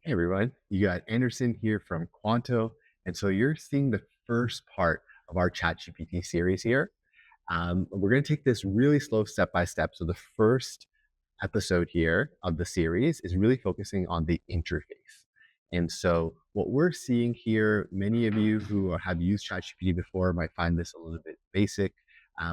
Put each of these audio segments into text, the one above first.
Hey everyone, you got Anderson here from Quanto. And so you're seeing the first part of our ChatGPT series here. We're going to take this really slow step by step. So the first episode here of the series is really focusing on the interface. And so what we're seeing here, many of you who have used ChatGPT before might find this a little bit basic.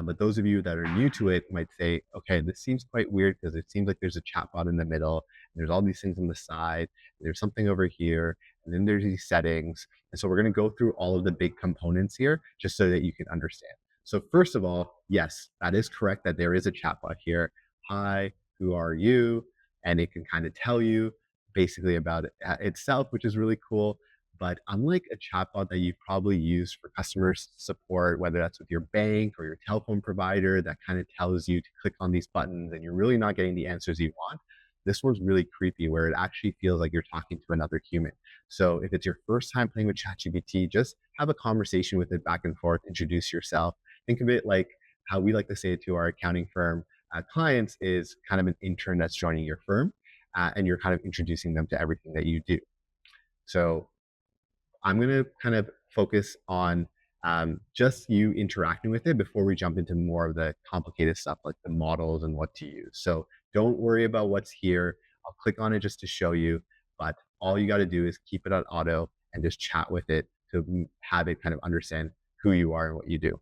But those of you that are new to it might say, okay, this seems quite weird because it seems like there's a chatbot in the middle. And there's all these things on the side. There's something over here. And then there's these settings. And so we're going to go through all of the big components here just so that you can understand. So first of all, yes, that is correct that there is a chatbot here. Hi, who are you? And it can kind of tell you basically about it itself, which is really cool. But unlike a chatbot that you've probably used for customer support, whether that's with your bank or your telephone provider, that kind of tells you to click on these buttons and you're really not getting the answers you want, this one's really creepy where it actually feels like you're talking to another human. So if it's your first time playing with ChatGPT, just have a conversation with it back and forth, introduce yourself. Think of it like how we like to say it to our accounting firm clients is kind of an intern that's joining your firm, and you're kind of introducing them to everything that you do. So I'm going to kind of focus on just you interacting with it before we jump into more of the complicated stuff like the models and what to use. So don't worry about what's here. I'll click on it just to show you, but all you got to do is keep it on auto and just chat with it to have it kind of understand who you are and what you do.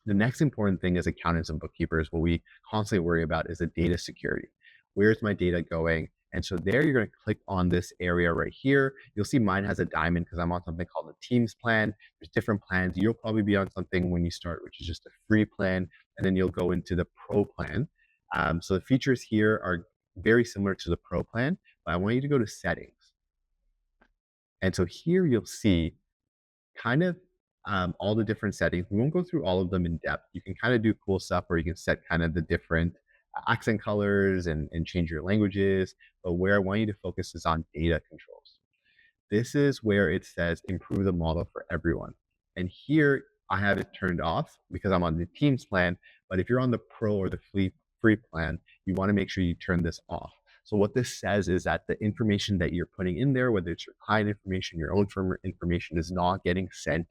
The next important thing as accountants and bookkeepers, what we constantly worry about is the data security. Where's my data going? And so there you're going to click on this area right here. You'll see mine has a diamond because I'm on something called the Teams plan. There's different plans. You'll probably be on something when you start, which is just a free plan, and then you'll go into the pro plan. So the features here are very similar to the pro plan, but I want you to go to settings. And so here you'll see kind of all the different settings. We won't go through all of them in depth. You can kind of do cool stuff where you can set kind of the different accent colors and change your languages. But where I want you to focus is on data controls. This is where it says improve the model for everyone. And here I have it turned off because I'm on the Teams plan. But if you're on the Pro or the free plan, you want to make sure you turn this off. So what this says is that the information that you're putting in there, whether it's your client information, your own firm information, is not getting sent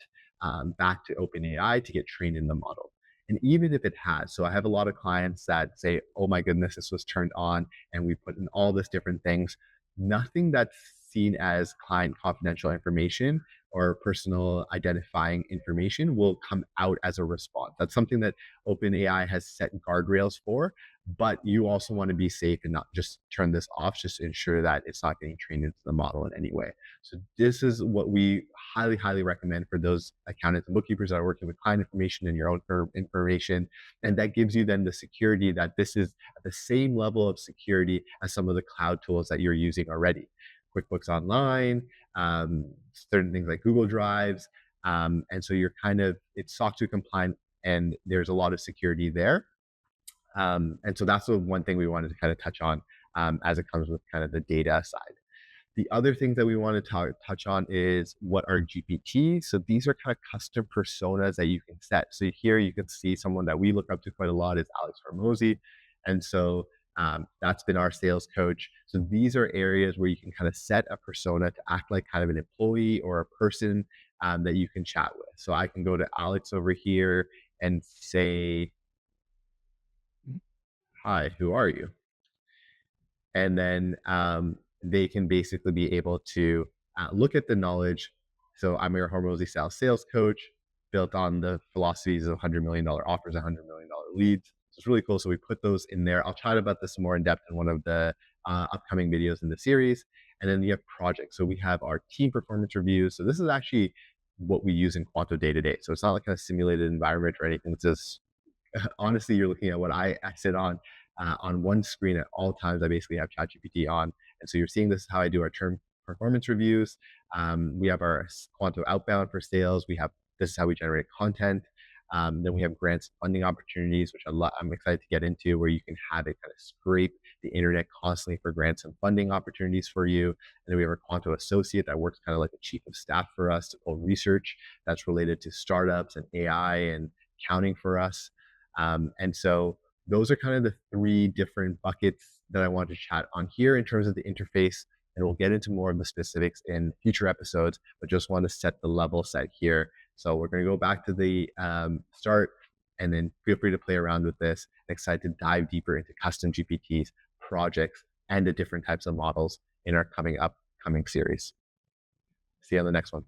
back to OpenAI to get trained in the model. And even if it has, so I have a lot of clients that say, oh my goodness, this was turned on and we put in all this different things. Nothing that's seen as client confidential information or personal identifying information will come out as a response. That's something that OpenAI has set guardrails for, but you also want to be safe and not just turn this off, just to ensure that it's not getting trained into the model in any way. So this is what we highly, highly recommend for those accountants and bookkeepers that are working with client information and your own firm information. And that gives you then the security that this is at the same level of security as some of the cloud tools that you're using already. QuickBooks Online, certain things like Google Drives. And so you're kind of, it's SOC 2 compliant and there's a lot of security there. And so that's the one thing we wanted to kind of touch on as it comes with kind of the data side. The other things that we want to touch on is what are GPTs. So these are kind of custom personas that you can set. So here you can see someone that we look up to quite a lot is Alex Hormozy. And so that's been our sales coach. So these are areas where you can kind of set a persona to act like kind of an employee or a person that you can chat with. So I can go to Alex over here and say, hi, who are you? And then they can basically be able to look at the knowledge. So I'm your Hormozy sales coach, built on the philosophies of $100 million offers, $100 million leads. So it's really cool. So we put those in there. I'll chat about this more in depth in one of the upcoming videos in the series. And then we have projects. So we have our team performance reviews. So this is actually what we use in Quanto day to day. So it's not like a simulated environment or anything. It's just honestly, you're looking at what I sit on one screen at all times. I basically have ChatGPT on. And so you're seeing this is how I do our term performance reviews. We have our Quanto outbound for sales. This is how we generate content. Then we have grants funding opportunities, which I'm excited to get into, where you can have it kind of scrape the internet constantly for grants and funding opportunities for you. And then we have our Quanto associate that works kind of like a chief of staff for us to pull research that's related to startups and AI and accounting for us. And so those are kind of the three different buckets that I want to chat on here in terms of the interface. and we'll get into more of the specifics in future episodes, but just want to set the level set here. So we're going to go back to the start, and then feel free to play around with this. I'm excited to dive deeper into custom GPTs, projects, and the different types of models in our upcoming series. See you on the next one.